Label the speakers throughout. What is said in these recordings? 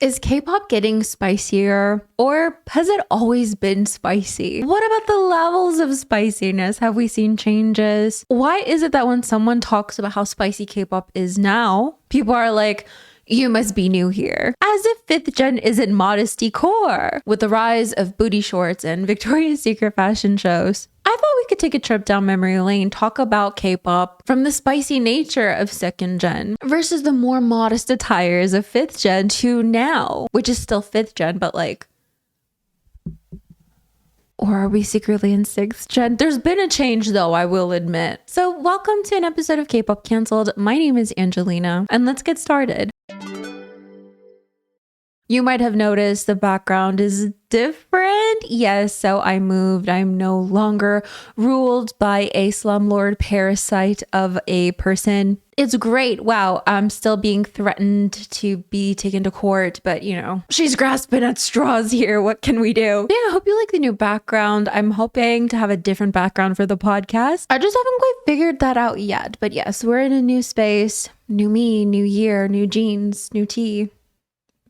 Speaker 1: Is K-pop getting spicier, or has it always been spicy? What about the levels of spiciness? Have we seen changes? Why is it that when someone talks about how spicy K-pop is now, people are like, you must be new here? As if 5th gen isn't modesty core. With the rise of booty shorts and Victoria's Secret fashion shows, I thought we could take a trip down memory lane, talk about K-pop from the spicy nature of 2nd gen versus the more modest attires of 5th gen to now, which is still 5th gen, but like, or are we secretly in 6th gen? There's been a change though, I will admit. So welcome to an episode of Kpop Cancelled. My name is Angelina, and let's get started. You might have noticed the background is different. Yes, so I moved. I'm no longer ruled by a slumlord parasite of a person. It's great. Wow, I'm still being threatened to be taken to court, but you know, she's grasping at straws here. What can we do? Yeah, I hope you like the new background. I'm hoping to have a different background for the podcast. I just haven't quite figured that out yet. But yes, we're in a new space. New me, new year, new jeans, new tea.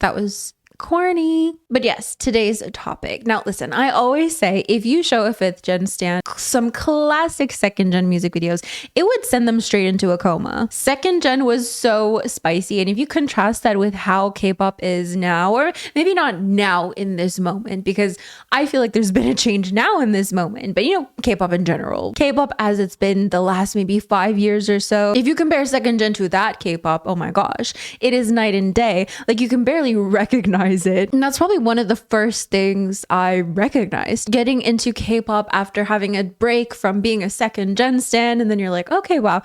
Speaker 1: That was corny. But yes, today's topic. Now listen, I always say if you show a 5th gen stan some classic 2nd gen music videos, it would send them straight into a coma. 2nd gen was so spicy, and if you contrast that with how K-pop is now, or maybe not now in this moment, because I feel like there's been a change now in this moment, but you know, K-pop in general, K-pop as it's been the last maybe 5 years or so, if you compare 2nd gen to that K-pop, oh my gosh, it is night and day. Like you can barely recognize it. And that's probably one of the first things I recognized getting into K-pop after having a break from being a 2nd gen stan. And then you're like, okay, wow,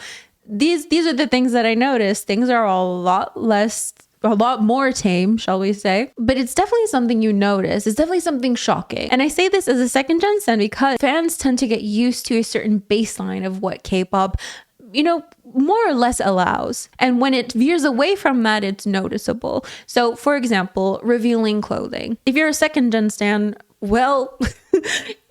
Speaker 1: these are the things that I noticed. Things are a lot more tame, shall we say. But it's definitely something you notice. It's definitely something shocking. And I say this as a 2nd gen stan because fans tend to get used to a certain baseline of what K-pop, you know, more or less allows. And when it veers away from that, it's noticeable. So for example, revealing clothing. If you're a 2nd gen stan, well,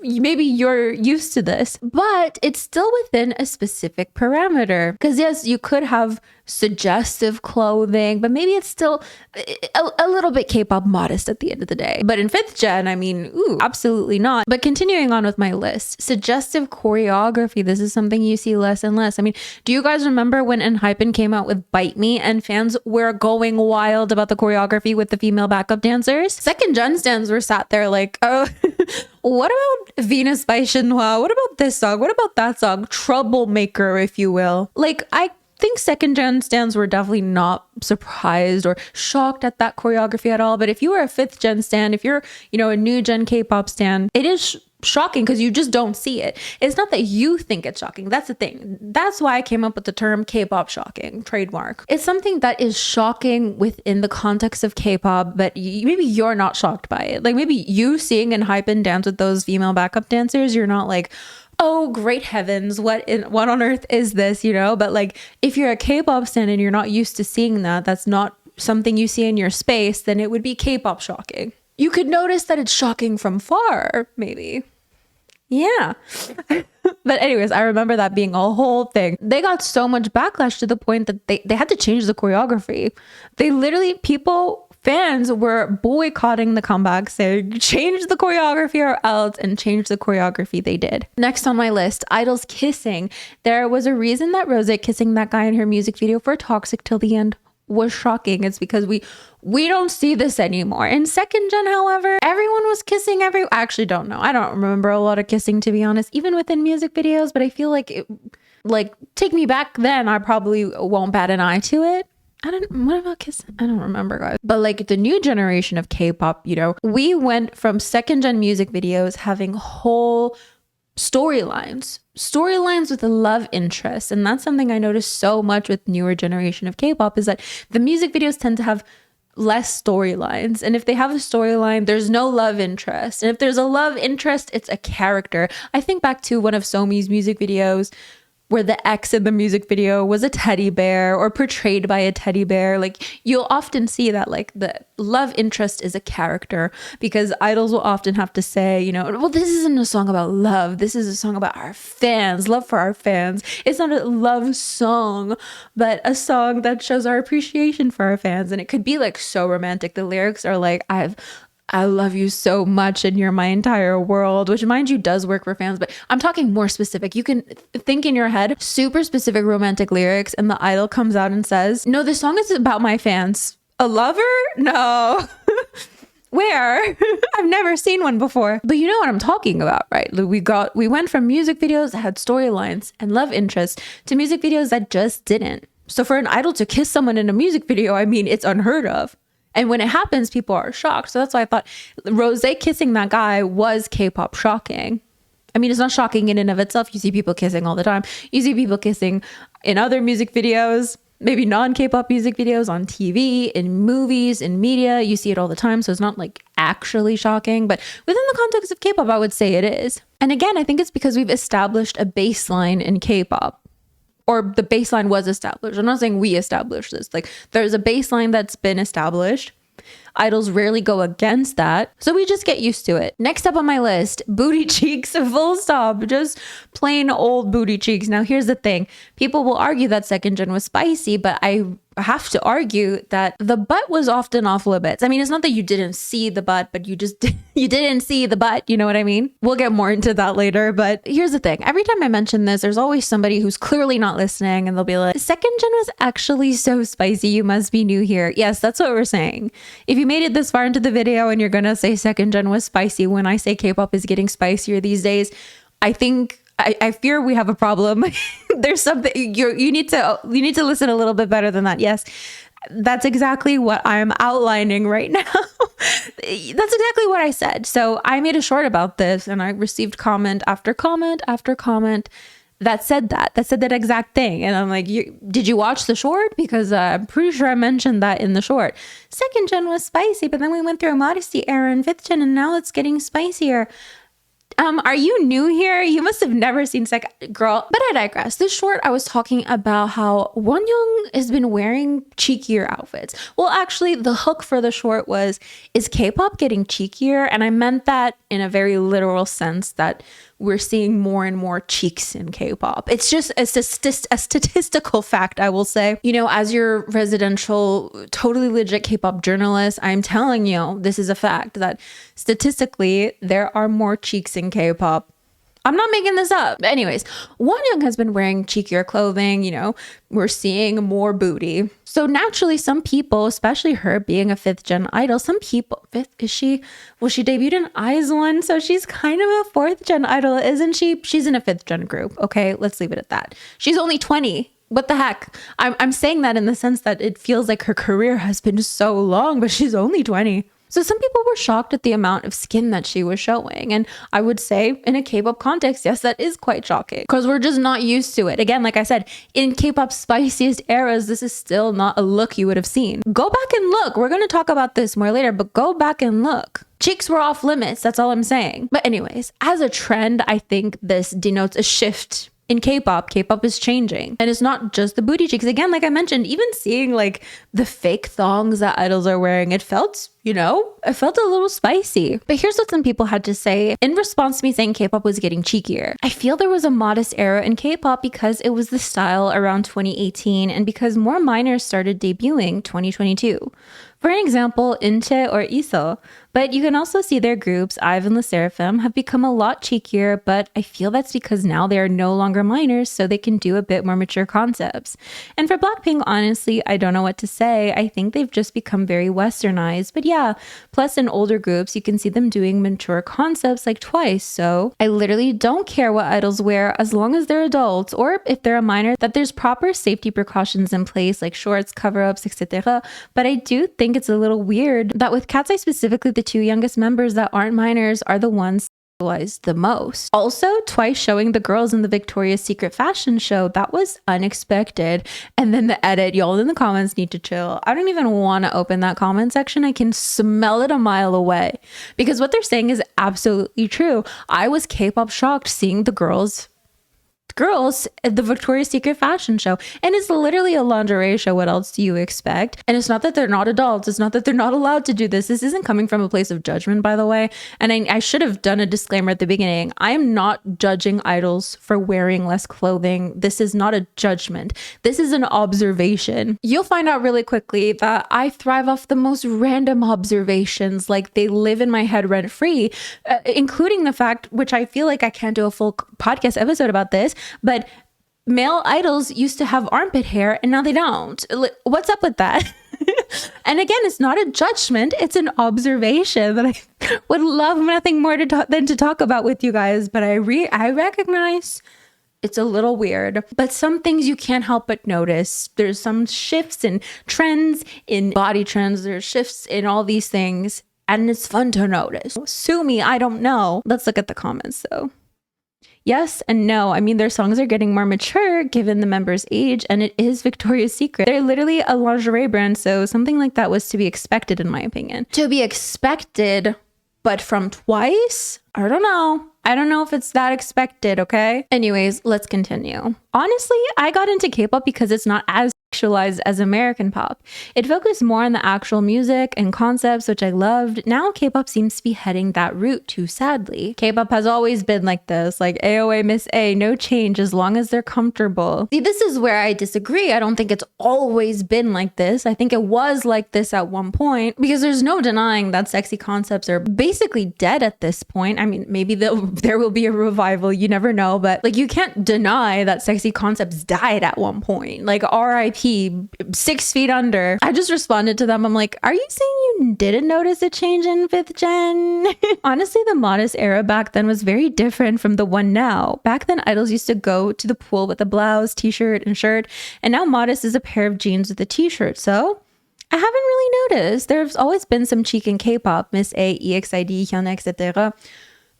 Speaker 1: maybe you're used to this, but it's still within a specific parameter. Because yes, you could have suggestive clothing, but maybe it's still a little bit K-pop modest at the end of the day. But in 5th gen, I mean, ooh, absolutely not. But continuing on with my list, suggestive choreography. This is something you see less and less. I mean, do you guys remember when ENHYPEN came out with Bite Me and fans were going wild about the choreography with the female backup dancers? 2nd gen stans were sat there like, oh, what about Venus by Shinhwa? What about this song? What about that song? Troublemaker, if you will. Like, I think 2nd gen stans were definitely not surprised or shocked at that choreography at all. But if you were a 5th gen stan, if you're, you know, a new gen K-pop stan, it is shocking because you just don't see it. It's not that you think it's shocking. That's the thing. That's why I came up with the term K-pop shocking, trademark. It's something that is shocking within the context of K-pop, but maybe you're not shocked by it. Like maybe you seeing ENHYPEN dance with those female backup dancers, you're not like, oh, great heavens, what on earth is this, you know? But like, if you're a K-pop stan and you're not used to seeing that, that's not something you see in your space, then it would be K-pop shocking. You could notice that it's shocking from far, maybe. Yeah. But anyways, I remember that being a whole thing. They got so much backlash to the point that they had to change the choreography. They literally, fans were boycotting the comeback, saying change the choreography or else, and change the choreography they did. Next on my list, idols kissing. There was a reason that Rose kissing that guy in her music video for Toxic Till the End was shocking. It's because we don't see this anymore. In 2nd gen, however, everyone was kissing I actually don't know. I don't remember a lot of kissing, to be honest, even within music videos, but I feel like take me back then, I probably won't bat an eye to it. What about kissing? I don't remember, guys. But like the new generation of K-pop, you know, we went from 2nd gen music videos having whole storylines with a love interest. And that's something I noticed so much with newer generation of K-pop, is that the music videos tend to have less storylines. And if they have a storyline, there's no love interest. And if there's a love interest, it's a character. I think back to one of Somi's music videos where the ex in the music video was a teddy bear or portrayed by a teddy bear. Like you'll often see that like the love interest is a character, because idols will often have to say, you know, well, this isn't a song about love. This is a song about our fans, love for our fans. It's not a love song, but a song that shows our appreciation for our fans. And it could be like so romantic. The lyrics are like, I love you so much and you're my entire world, which mind you does work for fans, but I'm talking more specific. You can think in your head super specific romantic lyrics, and the idol comes out and says, no, this song is about my fans. A lover? No. Where? I've never seen one before. But you know what I'm talking about, right? We went from music videos that had storylines and love interest to music videos that just didn't. So for an idol to kiss someone in a music video, I mean, it's unheard of. And when it happens, people are shocked. So that's why I thought Rosé kissing that guy was K-pop shocking. I mean, it's not shocking in and of itself. You see people kissing all the time. You see people kissing in other music videos, maybe non-K-pop music videos, on TV, in movies, in media. You see it all the time. So it's not like actually shocking. But within the context of K-pop, I would say it is. And again, I think it's because we've established a baseline in K-pop. Or the baseline was established. I'm not saying we established this. Like there's a baseline that's been established. Idols rarely go against that. So we just get used to it. Next up on my list, booty cheeks, full stop. Just plain old booty cheeks. Now here's the thing. People will argue that second gen was spicy, but I have to argue that the butt was often off limits. I mean, it's not that you didn't see the butt, but you didn't see the butt. You know what I mean? We'll get more into that later. But here's the thing. Every time I mention this, there's always somebody who's clearly not listening, and they'll be like, second gen was actually so spicy. You must be new here. Yes, that's what we're saying. If you made it this far into the video and you're going to say second gen was spicy when I say K-pop is getting spicier these days, I fear we have a problem. There's something you need to listen a little bit better than that. Yes, that's exactly what I'm outlining right now. That's exactly what I said. So I made a short about this, and I received comment after comment after comment that said that exact thing. And I'm like, did you watch the short? Because I'm pretty sure I mentioned that in the short. Second gen was spicy, but then we went through a modesty era in fifth gen, and now it's getting spicier. Are you new here? You must have never seen girl. But I digress. This short, I was talking about how Wonyoung has been wearing cheekier outfits. Well, actually, the hook for the short was, is K-pop getting cheekier? And I meant that in a very literal sense, that we're seeing more and more cheeks in K-pop. It's just a statistical fact, I will say. You know, as your residential, totally legit K-pop journalist, I'm telling you, this is a fact, that statistically, there are more cheeks in K-pop. I'm not making this up. Anyways, Wonyoung has been wearing cheekier clothing. You know, we're seeing more booty. So naturally, some people, especially her being a fifth gen idol, some people, she debuted in IZ*ONE, so she's kind of a fourth gen idol, isn't she? She's in a fifth gen group. Okay, let's leave it at that. She's only 20. What the heck? I'm saying that in the sense that it feels like her career has been so long, but she's only 20. So some people were shocked at the amount of skin that she was showing. And I would say in a K-pop context, yes, that is quite shocking, because we're just not used to it. Again, like I said, in K-pop's spiciest eras, this is still not a look you would have seen. Go back and look. We're going to talk about this more later, but go back and look. Cheeks were off limits. That's all I'm saying. But anyways, as a trend, I think this denotes a shift in K-pop. K-pop is changing, and it's not just the booty cheeks. Again, like I mentioned, even seeing like the fake thongs that idols are wearing, it felt a little spicy. But here's what some people had to say in response to me saying K-pop was getting cheekier. I feel there was a modest era in K-pop because it was the style around 2018, and because more minors started debuting 2022. For an example, Inche or Iso. But you can also see their groups, IVE and LE SSERAFIM, have become a lot cheekier, but I feel that's because now they are no longer minors, so they can do a bit more mature concepts. And for Blackpink, honestly, I don't know what to say. I think they've just become very westernized, but yeah. Plus, in older groups, you can see them doing mature concepts like TWICE, so I literally don't care what idols wear as long as they're adults, or if they're a minor, that there's proper safety precautions in place, like shorts, cover-ups, etc. But I do think it's a little weird that with Katseye specifically, the two youngest members that aren't minors are the ones sexualized the most. Also, TWICE showing the girls in the Victoria's Secret fashion show, that was unexpected. And then the edit, y'all in the comments need to chill. I don't even want to open that comment section. I can smell it a mile away, because what they're saying is absolutely true. I was K-pop shocked seeing the girls girls at the Victoria's Secret fashion show. And it's literally a lingerie show. What else do you expect? And it's not that they're not adults. It's not that they're not allowed to do this. This isn't coming from a place of judgment, by the way. And I should have done a disclaimer at the beginning. I am not judging idols for wearing less clothing. This is not a judgment. This is an observation. You'll find out really quickly that I thrive off the most random observations. Like they live in my head rent free, including the fact, which I feel like I can't do a full podcast episode about this, but male idols used to have armpit hair and now they don't. What's up with that? And again, it's not a judgment. It's an observation that I would love nothing more than to talk about with you guys. But I recognize it's a little weird, but some things you can't help but notice. There's some shifts in trends, in body trends. There's shifts in all these things. And it's fun to notice. Sue me, I don't know. Let's look at the comments though. Yes and no. I mean, their songs are getting more mature given the members' age, and it is Victoria's Secret. They're literally a lingerie brand, so something like that was to be expected, in my opinion. To be expected, but from Twice? I don't know. I don't know if it's that expected, okay? Anyways, let's continue. Honestly, I got into K-pop because it's not as sexualized as American pop. It focused more on the actual music and concepts, which I loved. Now K-pop seems to be heading that route too, sadly. K-pop has always been like this, like AOA Miss A, no change as long as they're comfortable. See, this is where I disagree. I don't think it's always been like this. I think it was like this at one point because there's no denying that sexy concepts are basically dead at this point. I mean, maybe there will be a revival, you never know, but like you can't deny that sexy concepts died at one point. Like RIP, 6 feet under. I just responded to them. I'm like, are you saying you didn't notice a change in 5th gen? Honestly, the modest era back then was very different from the one now. Back then, idols used to go to the pool with a blouse, t-shirt, and shirt, and now modest is a pair of jeans with a t-shirt. So I haven't really noticed. There's always been some cheek in K-pop, Miss A, EXID, Hyuna, etc.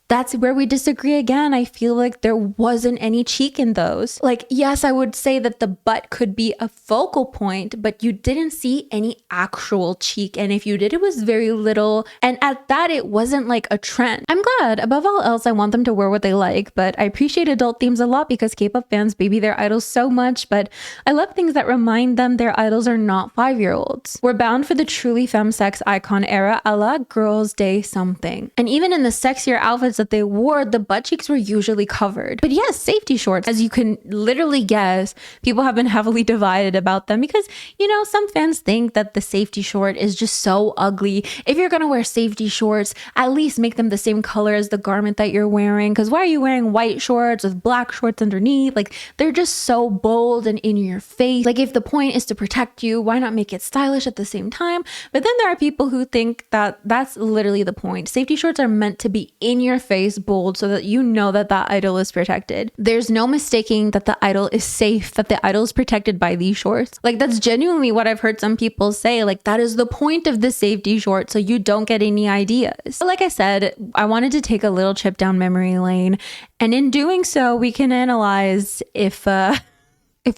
Speaker 1: That's where we disagree again. I feel like there wasn't any cheek in those. Like, yes, I would say that the butt could be a focal point, but you didn't see any actual cheek. And if you did, it was very little. And at that, it wasn't like a trend. I'm glad. Above all else, I want them to wear what they like, but I appreciate adult themes a lot because K-pop fans baby their idols so much, but I love things that remind them their idols are not 5-year-olds. We're bound for the truly femsex icon era a la Girls' Day something. And even in the sexier outfits that they wore, the butt cheeks were usually covered. But yes, safety shorts, as you can literally guess, people have been heavily divided about them because, you know, some fans think that the safety short is just so ugly. If you're gonna wear safety shorts, at least make them the same color as the garment that you're wearing, because why are you wearing white shorts with black shorts underneath? Like, they're just so bold and in your face. Like, if the point is to protect you, why not make it stylish at the same time? But then there are people who think that that's literally the point. Safety shorts are meant to be in your face, bold, so that you know that that idol is protected. There's no mistaking that the idol is safe, that the idol is protected by these shorts. Like, that's genuinely what I've heard some people say. Like, that is the point of the safety short, so you don't get any ideas. But like I said, I wanted to take a little trip down memory lane, and in doing so, we can analyze if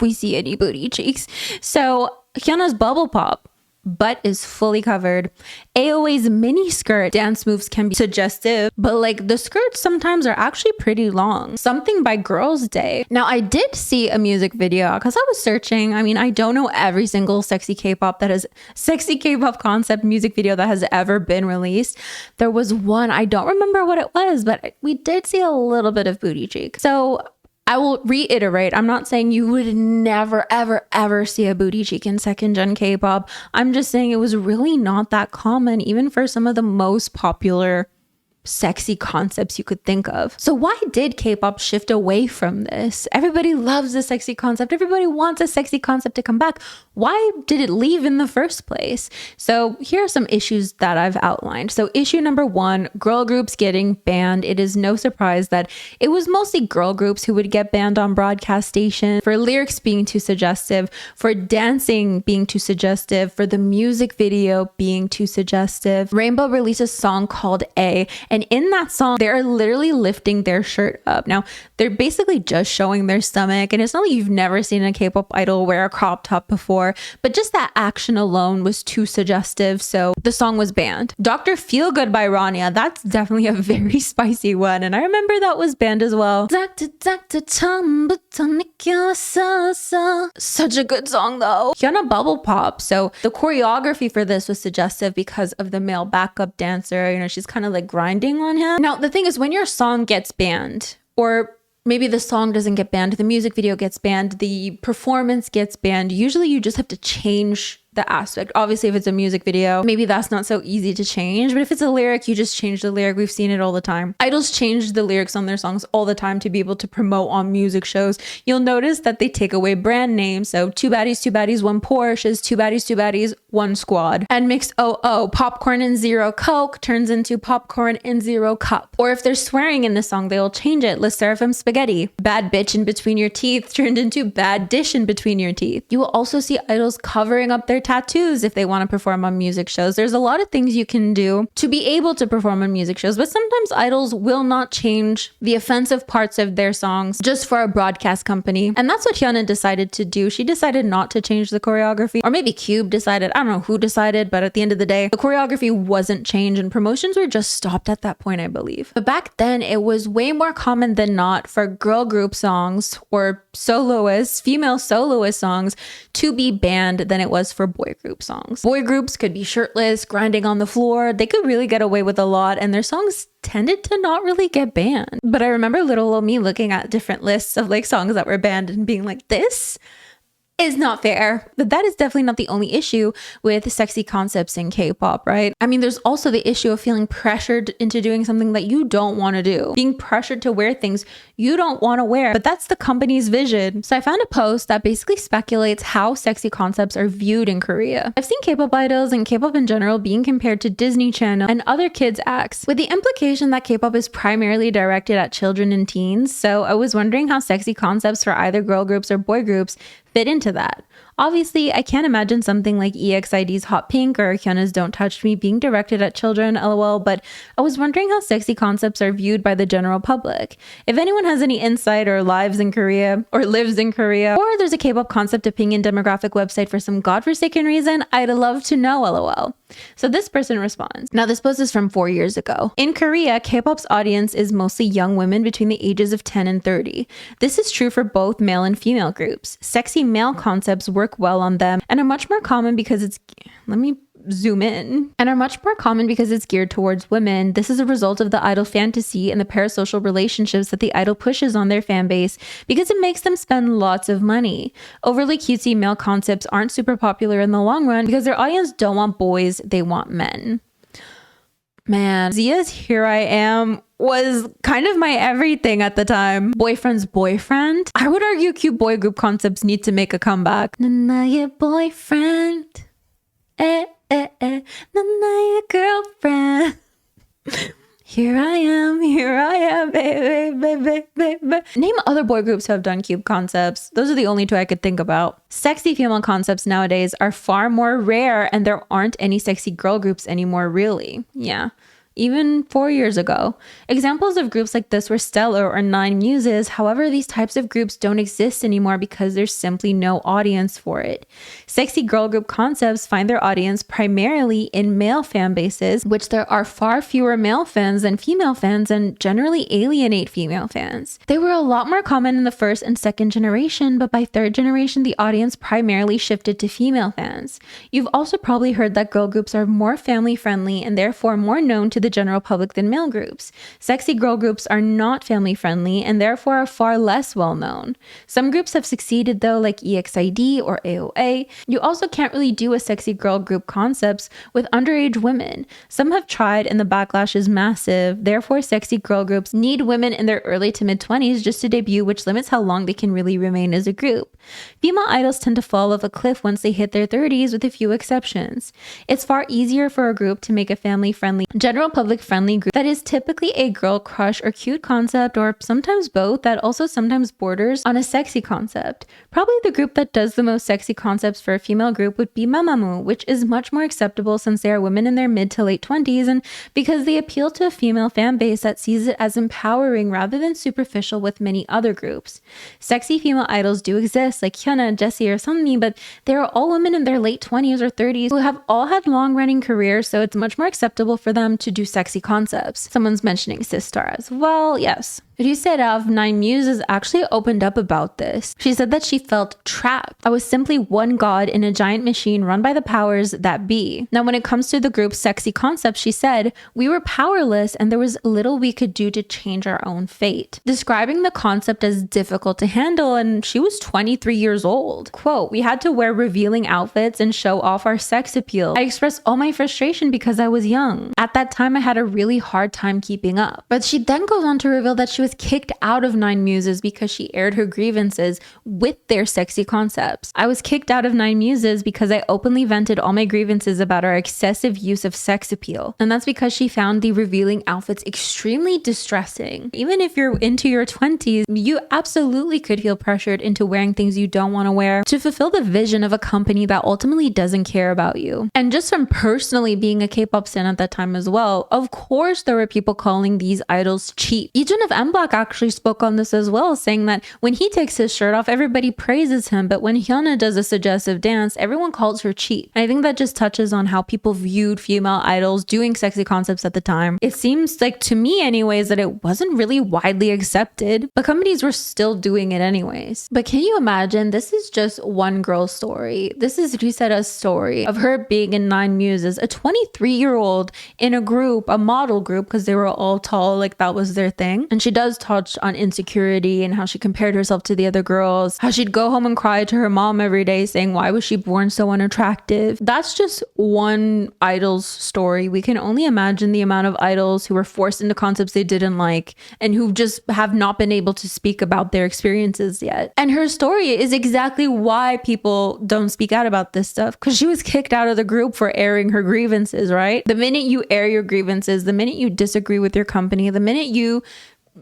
Speaker 1: we see any booty cheeks. So Hyuna's bubble pop butt is fully covered. AOA's mini skirt dance moves can be suggestive, but like the skirts sometimes are actually pretty long. Something by Girls' Day. Now, I did see a music video because I was searching. I mean, I don't know every single sexy K-pop concept music video that has ever been released. There was one, I don't remember what it was, but we did see a little bit of booty cheek. So I will reiterate, I'm not saying you would never, ever, ever see a booty cheek in 2nd gen K-pop. I'm just saying it was really not that common, even for some of the most popular sexy concepts you could think of. So why did K-pop shift away from this? Everybody loves a sexy concept. Everybody wants a sexy concept to come back. Why did it leave in the first place? So here are some issues that I've outlined. So issue number 1, girl groups getting banned. It is no surprise that it was mostly girl groups who would get banned on broadcast stations for lyrics being too suggestive, for dancing being too suggestive, for the music video being too suggestive. Rainbow released a song called A, and And in that song, they're literally lifting their shirt up. Now, they're basically just showing their stomach. And it's not like you've never seen a K-pop idol wear a crop top before, but just that action alone was too suggestive. So the song was banned. Dr. Feel Good by Rania, that's definitely a very spicy one. And I remember that was banned as well. Such a good song though. Hyuna Bubble Pop. So the choreography for this was suggestive because of the male backup dancer. You know, she's kind of like grinding on him. Now, the thing is, when your song gets banned, or maybe the song doesn't get banned, the music video gets banned, the performance gets banned, usually you just have to change the aspect. Obviously, if it's a music video, maybe that's not so easy to change, but if it's a lyric, you just change the lyric. We've seen it all the time. Idols change the lyrics on their songs all the time to be able to promote on music shows. You'll notice that they take away brand names. So two baddies, one Porsche is two baddies, one squad. And mix popcorn and zero Coke turns into popcorn and zero cup. Or if they're swearing in the song, they'll change it. Le Seraphim Spaghetti. Bad bitch in between your teeth turned into bad dish in between your teeth. You will also see idols covering up their tattoos if they want to perform on music shows. There's a lot of things you can do to be able to perform on music shows, but sometimes idols will not change the offensive parts of their songs just for a broadcast company. And that's what Hyuna decided to do. She decided not to change the choreography, or maybe Cube decided. I don't know who decided, but at the end of the day, the choreography wasn't changed and promotions were just stopped at that point, I believe. But back then, it was way more common than not for girl group songs or soloists, female soloist songs to be banned than it was for boy group songs. Boy groups could be shirtless, grinding on the floor. They could really get away with a lot, and their songs tended to not really get banned. But I remember little old me looking at different lists of like songs that were banned and being like, this is not fair. But that is definitely not the only issue with sexy concepts in K-pop, right? I mean, there's also the issue of feeling pressured into doing something that you don't want to do, being pressured to wear things you don't want to wear, but that's the company's vision. So I found a post that basically speculates how sexy concepts are viewed in Korea. I've seen K-pop idols and K-pop in general being compared to Disney Channel and other kids' acts, with the implication that K-pop is primarily directed at children and teens. So I was wondering how sexy concepts for either girl groups or boy groups fit into that. Obviously, I can't imagine something like EXID's Hot Pink or Hyuna's Don't Touch Me being directed at children, lol, but I was wondering how sexy concepts are viewed by the general public. If anyone has any insight or lives in Korea, or lives in Korea, or there's a K-pop concept opinion demographic website for some godforsaken reason, I'd love to know, lol. So this person responds. Now this post is from 4 years ago. In Korea, K-pop's audience is mostly young women between the ages of 10 and 30. This is true for both male and female groups. Sexy male concepts work well on them and are much more common because it's, let me zoom in, and are much more common because it's geared towards women. This is a result of the idol fantasy and the parasocial relationships that the idol pushes on their fan base because it makes them spend lots of money. Overly cutesy male concepts aren't super popular in the long run because their audience don't want boys, they want men. Man, Zia's Here I Am was kind of my everything at the time. Boyfriend's Boyfriend. I would argue cute boy group concepts need to make a comeback. Nana's boyfriend. Nana's girlfriend. Here I am, baby. Name other boy groups who have done cute concepts. Those are the only two I could think about. Sexy female concepts nowadays are far more rare, and there aren't any sexy girl groups anymore, really. Yeah. Even 4 years ago. Examples of groups like this were Stellar or Nine Muses. However, these types of groups don't exist anymore because there's simply no audience for it. Sexy girl group concepts find their audience primarily in male fan bases, which there are far fewer male fans than female fans and generally alienate female fans. They were a lot more common in the first and second generation, but by third generation, the audience primarily shifted to female fans. You've also probably heard that girl groups are more family friendly and therefore more known to the general public than male groups. Sexy girl groups are not family friendly and therefore are far less well known. Some groups have succeeded though, like EXID or AOA. You also can't really do a sexy girl group concepts with underage women. Some have tried and the backlash is massive. Therefore, sexy girl groups need women in their early to mid 20s just to debut, which limits how long they can really remain as a group. Female idols tend to fall off a cliff once they hit their 30s with a few exceptions. It's far easier for a group to make a family friendly general public-friendly group that is typically a girl crush or cute concept, or sometimes both, that also sometimes borders on a sexy concept. Probably the group that does the most sexy concepts for a female group would be Mamamoo, which is much more acceptable since they are women in their mid to late 20s, and because they appeal to a female fan base that sees it as empowering rather than superficial with many other groups. Sexy female idols do exist, like Hyuna, Jessie, or Sunmi, but they are all women in their late 20s or 30s who have all had long-running careers, so it's much more acceptable for them to do sexy concepts. Someone's mentioning Sistar as well. Yes. Rysera of Nine Muses actually opened up about this. She said that she felt trapped. I was simply one god in a giant machine run by the powers that be. Now, when it comes to the group's sexy concept, she said, we were powerless and there was little we could do to change our own fate. Describing the concept as difficult to handle, and she was 23 years old. Quote, we had to wear revealing outfits and show off our sex appeal. I expressed all my frustration because I was young. At that time, I had a really hard time keeping up. But she then goes on to reveal that she was kicked out of Nine Muses because she aired her grievances with their sexy concepts. I was kicked out of Nine Muses because I openly vented all my grievances about our excessive use of sex appeal. And that's because she found the revealing outfits extremely distressing. Even if you're into your 20s, you absolutely could feel pressured into wearing things you don't want to wear to fulfill the vision of a company that ultimately doesn't care about you. And just from personally being a K-pop stan at that time as well, of course there were people calling these idols cheap. Yejun of M Block actually spoke on this as well, saying that when he takes his shirt off, everybody praises him, but when Hyuna does a suggestive dance, everyone calls her cheap. And I think that just touches on how people viewed female idols doing sexy concepts at the time. It seems like, to me anyways, that it wasn't really widely accepted, but companies were still doing it anyways. But can you imagine, this is just one girl's story. This is Rysera's story of her being in Nine Muses, a 23-year-old in a group, a model group, because they were all tall, like that was their thing. And she does touch on insecurity and how she compared herself to the other girls, how she'd go home and cry to her mom every day saying, why was she born so unattractive? That's just one idol's story. We can only imagine the amount of idols who were forced into concepts they didn't like and who just have not been able to speak about their experiences yet. And her story is exactly why people don't speak out about this stuff, because she was kicked out of the group for airing her grievances, right? The minute you air your grievances, the minute you disagree with your company, the minute you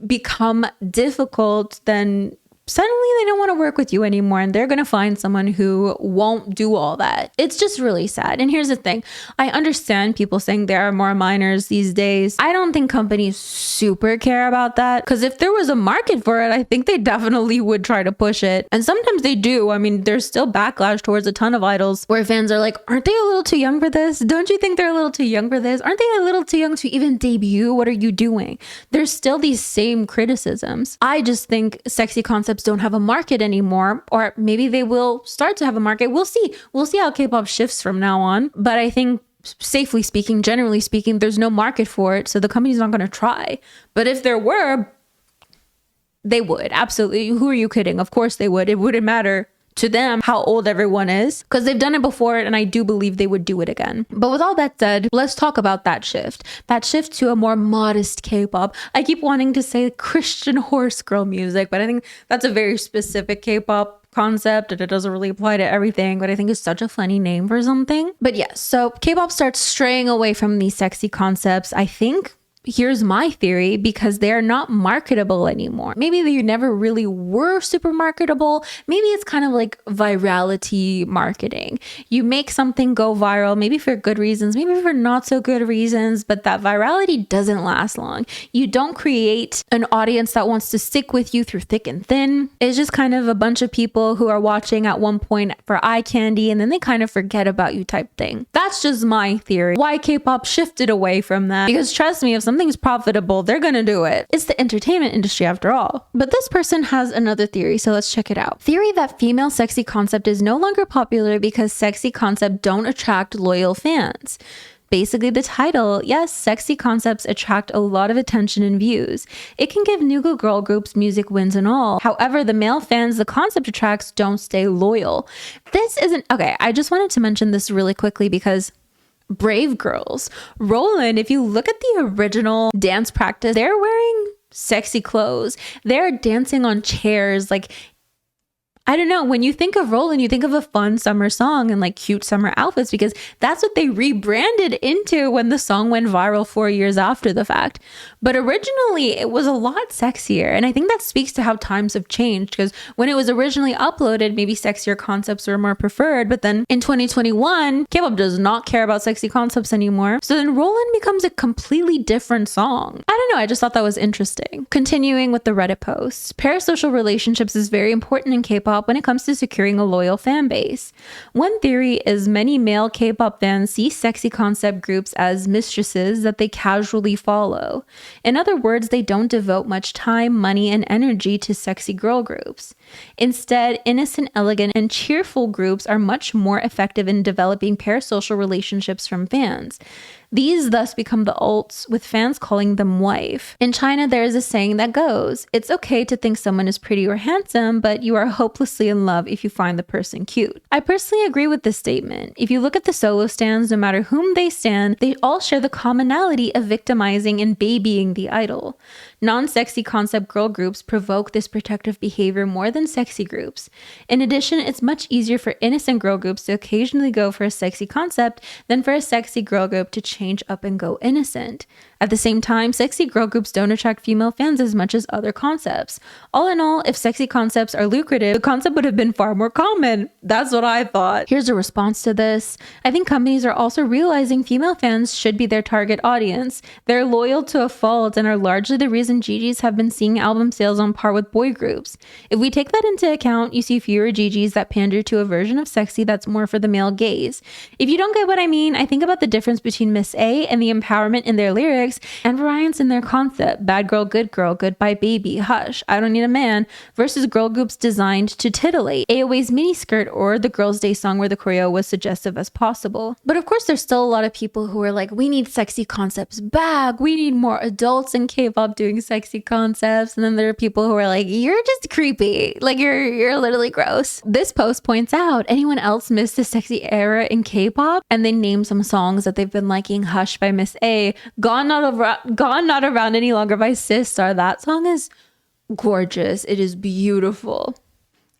Speaker 1: become difficult, then suddenly they don't want to work with you anymore, and they're going to find someone who won't do all that. It's just really sad. And here's the thing. I understand people saying there are more minors these days. I don't think companies super care about that, because if there was a market for it, I think they definitely would try to push it. And sometimes they do. I mean, there's still backlash towards a ton of idols where fans are like, aren't they a little too young for this? Don't you think they're a little too young for this? Aren't they a little too young to even debut? What are you doing? There's still these same criticisms. I just think sexy concepts don't have a market anymore, or maybe they will start to have a market. We'll see how K-pop shifts from now on, but I think safely speaking, generally speaking, there's no market for it, so the company's not going to try. But if there were, they would. Absolutely. Who are you kidding? Of course they would. It wouldn't matter to them how old everyone is, because they've done it before, and I do believe they would do it again. But with all that said, let's talk about that shift to a more modest K-pop. I keep wanting to say Christian horse girl music, but I think that's a very specific K-pop concept and it doesn't really apply to everything, but I think it's such a funny name for something. But yes, so K-pop starts straying away from these sexy concepts, I think. Here's my theory, because they're not marketable anymore. Maybe they never really were super marketable. Maybe it's kind of like virality marketing. You make something go viral, maybe for good reasons, maybe for not so good reasons, but that virality doesn't last long. You don't create an audience that wants to stick with you through thick and thin. It's just kind of a bunch of people who are watching at one point for eye candy and then they kind of forget about you type thing. That's just my theory. Why K-pop shifted away from that. Because trust me, if something's profitable, they're gonna do it. It's the entertainment industry after all. But this person has another theory, so let's check it out. Theory that female sexy concept is no longer popular because sexy concept don't attract loyal fans. Basically the title, yes, sexy concepts attract a lot of attention and views. It can give new girl groups music wins and all. However, the male fans the concept attracts don't stay loyal. This isn't, okay, I just wanted to mention this really quickly because Brave Girls, Roland, if you look at the original dance practice, they're wearing sexy clothes. They're dancing on chairs. Like, I don't know, when you think of Roland, you think of a fun summer song and like cute summer outfits, because that's what they rebranded into when the song went viral 4 years after the fact. But originally it was a lot sexier. And I think that speaks to how times have changed, because when it was originally uploaded, maybe sexier concepts were more preferred. But then in 2021, K-pop does not care about sexy concepts anymore. So then Roland becomes a completely different song. I don't know, I just thought that was interesting. Continuing with the Reddit post, parasocial relationships is very important in K-pop when it comes to securing a loyal fan base. One theory is many male K-pop fans see sexy concept groups as mistresses that they casually follow. In other words, they don't devote much time, money, and energy to sexy girl groups. Instead, innocent, elegant, and cheerful groups are much more effective in developing parasocial relationships from fans. These thus become the ults, with fans calling them wife. In China, there is a saying that goes, "It's okay to think someone is pretty or handsome, but you are hopelessly in love if you find the person cute." I personally agree with this statement. If you look at the solo stans, no matter whom they stan, they all share the commonality of victimizing and babying the idol. Non-sexy concept girl groups provoke this protective behavior more than sexy groups. In addition, it's much easier for innocent girl groups to occasionally go for a sexy concept than for a sexy girl group to change up and go innocent. At the same time, sexy girl groups don't attract female fans as much as other concepts. All in all, if sexy concepts are lucrative, the concept would have been far more common. That's what I thought. Here's a response to this. I think companies are also realizing female fans should be their target audience. They're loyal to a fault and are largely the reason GGs have been seeing album sales on par with boy groups. If we take that into account, you see fewer GGs that pander to a version of sexy that's more for the male gaze. If you don't get what I mean, I think about the difference between Miss A and the empowerment in their lyrics and variance in their concept, bad girl, goodbye baby, hush, I don't need a man, versus girl groups designed to titillate, AOA's miniskirt or the Girls' Day song where the choreo was suggestive as possible. But of course, there's still a lot of people who are like, we need sexy concepts back, we need more adults in K-pop doing sexy concepts. And then there are people who are like, you're just creepy, like you're literally gross. This post points out, anyone else miss the sexy era in K-pop? And they name some songs that they've been liking. Hush by Miss A, Gone Not Around Any Longer by Sistar. That song is gorgeous. It is beautiful.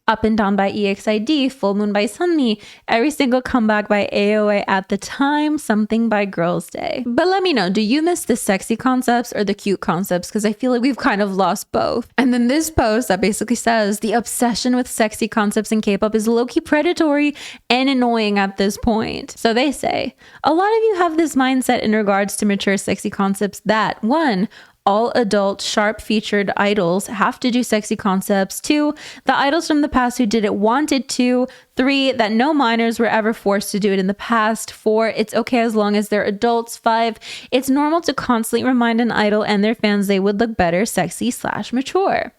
Speaker 1: Up and Down by EXID, Full Moon by Sunmi, every single comeback by AOA at the time, Something by Girls' Day. But let me know, do you miss the sexy concepts or the cute concepts? Because I feel like we've kind of lost both. And then this post that basically says, the obsession with sexy concepts in K-pop is low-key predatory and annoying at this point. So they say, a lot of you have this mindset in regards to mature sexy concepts that, 1, all adult, sharp-featured idols have to do sexy concepts. 2, the idols from the past who did it wanted to. 3, that no minors were ever forced to do it in the past. 4, it's okay as long as they're adults. 5, it's normal to constantly remind an idol and their fans they would look better, sexy/mature.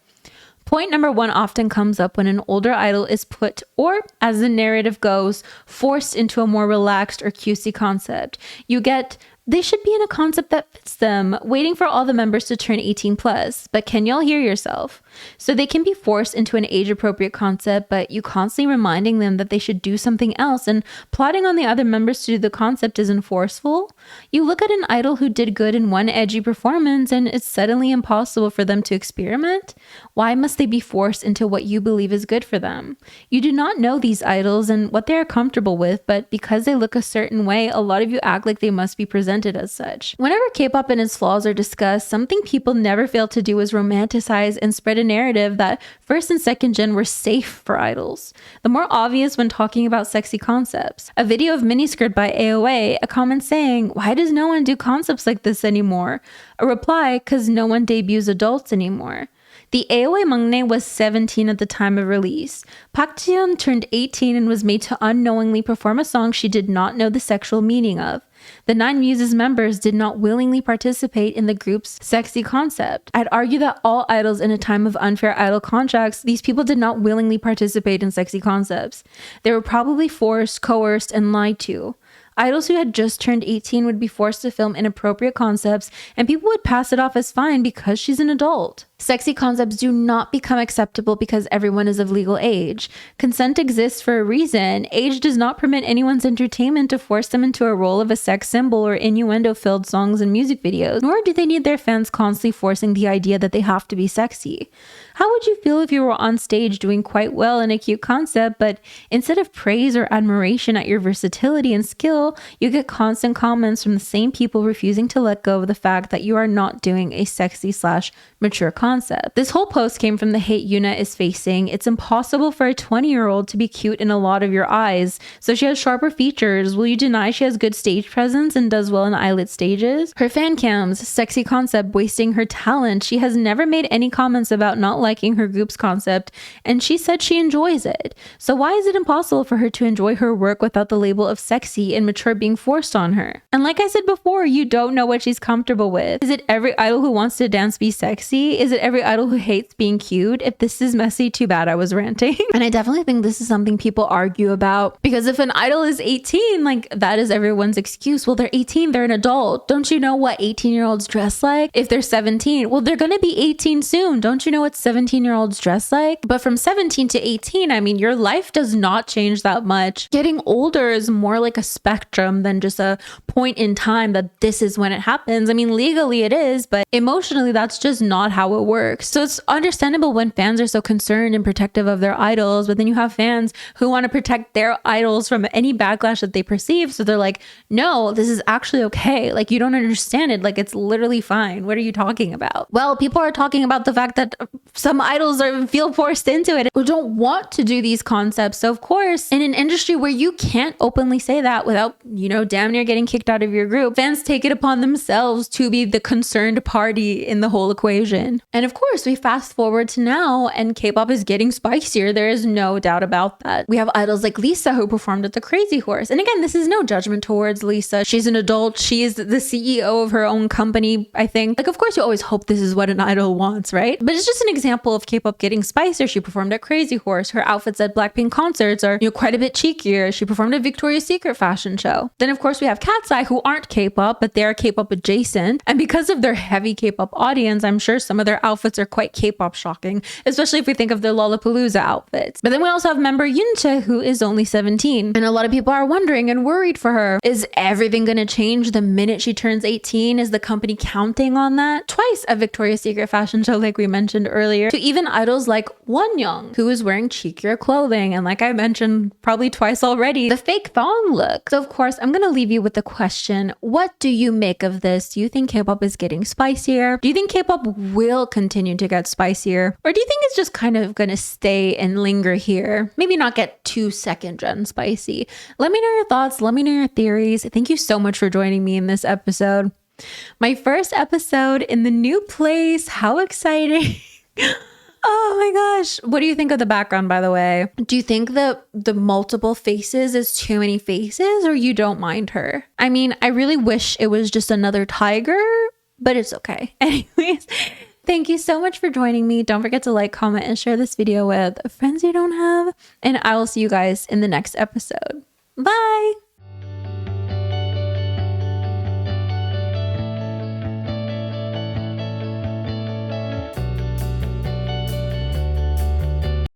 Speaker 1: Point number 1 often comes up when an older idol is put, or as the narrative goes, forced into a more relaxed or cutesy concept. You get, they should be in a concept that fits them, waiting for all the members to turn 18 plus. But can y'all hear yourself? So they can be forced into an age-appropriate concept, but you constantly reminding them that they should do something else and plotting on the other members to do the concept isn't forceful. You look at an idol who did good in one edgy performance and it's suddenly impossible for them to experiment. Why must they be forced into what you believe is good for them? You do not know these idols and what they are comfortable with, but because they look a certain way, a lot of you act like they must be presented as such. Whenever K-pop and its flaws are discussed, something people never fail to do is romanticize and spread a narrative that first and second gen were safe for idols. The more obvious when talking about sexy concepts. A video of miniskirt by AOA, a comment saying, why does no one do concepts like this anymore? A reply, cause no one debuts adults anymore. The AOA Mangne was 17 at the time of release. Park Ji-hyun turned 18 and was made to unknowingly perform a song she did not know the sexual meaning of. The Nine Muses members did not willingly participate in the group's sexy concept. I'd argue that all idols in a time of unfair idol contracts, these people did not willingly participate in sexy concepts. They were probably forced, coerced, and lied to. Idols who had just turned 18 would be forced to film inappropriate concepts, and people would pass it off as fine because she's an adult. Sexy concepts do not become acceptable because everyone is of legal age. Consent exists for a reason. Age does not permit anyone's entertainment to force them into a role of a sex symbol or innuendo-filled songs and music videos, nor do they need their fans constantly forcing the idea that they have to be sexy. How would you feel if you were on stage doing quite well in a cute concept, but instead of praise or admiration at your versatility and skill, you get constant comments from the same people refusing to let go of the fact that you are not doing a sexy/mature concept? This whole post came from the hate Yuna is facing. It's impossible for a 20-year-old to be cute in a lot of your eyes, so she has sharper features. Will you deny she has good stage presence and does well in eyelid stages? Her fan cams, sexy concept, wasting her talent. She has never made any comments about not liking her group's concept, and she said she enjoys it. So why is it impossible for her to enjoy her work without the label of sexy and mature being forced on her? And like I said before, you don't know what she's comfortable with. Is it every idol who wants to dance be sexy? Is it every idol who hates being cute? If this is messy, too bad I was ranting. And I definitely think this is something people argue about, because if an idol is 18, like that is everyone's excuse. Well, they're 18, they're an adult. Don't you know what 18-year-olds dress like? If they're 17, well, they're gonna be 18 soon. Don't you know what 17-year-olds dress like? But from 17 to 18, I mean, your life does not change that much. Getting older is more like a spectrum than just a point in time that this is when it happens. I mean, legally it is, but emotionally that's just not how it works. So it's understandable when fans are so concerned and protective of their idols, but then you have fans who want to protect their idols from any backlash that they perceive. So they're like, no, this is actually okay. Like, you don't understand it. Like, it's literally fine. What are you talking about? Well, people are talking about the fact that some idols feel forced into it or don't want to do these concepts. So of course, in an industry where you can't openly say that without, damn near getting kicked out of your group, fans take it upon themselves to be the concerned party in the whole equation. And of course, we fast forward to now and K-pop is getting spicier. There is no doubt about that. We have idols like Lisa who performed at the Crazy Horse. And again, this is no judgment towards Lisa. She's an adult. She is the CEO of her own company, I think. Like, of course, you always hope this is what an idol wants, right? But it's just an example of K-pop getting spicier. She performed at Crazy Horse. Her outfits at Blackpink concerts are, quite a bit cheekier. She performed at Victoria's Secret fashion show. Then, of course, we have Cat's Eye, who aren't K-pop, but they are K-pop adjacent. And because of their heavy K-pop audience, I'm sure some of their outfits are quite K-pop shocking, especially if we think of their Lollapalooza outfits. But then we also have member Yoonchae, who is only 17. And a lot of people are wondering and worried for her. Is everything going to change the minute she turns 18? Is the company counting on that? Twice at Victoria's Secret fashion show, like we mentioned earlier, to even idols like Wonyoung, who is wearing cheekier clothing. And like I mentioned probably twice already, the fake thong look. So of course, I'm going to leave you with the question, what do you make of this? Do you think K-pop is getting spicier? Do you think K-pop will continue to get spicier? Or do you think it's just kind of going to stay and linger here? Maybe not get too second gen spicy. Let me know your thoughts. Let me know your theories. Thank you so much for joining me in this episode. My first episode in the new place. How exciting. Oh my gosh. What do you think of the background, by the way? Do you think that the multiple faces is too many faces, or you don't mind her? I mean, I really wish it was just another tiger, but it's okay. Anyways, thank you so much for joining me. Don't forget to like, comment, and share this video with friends you don't have. And I will see you guys in the next episode. Bye.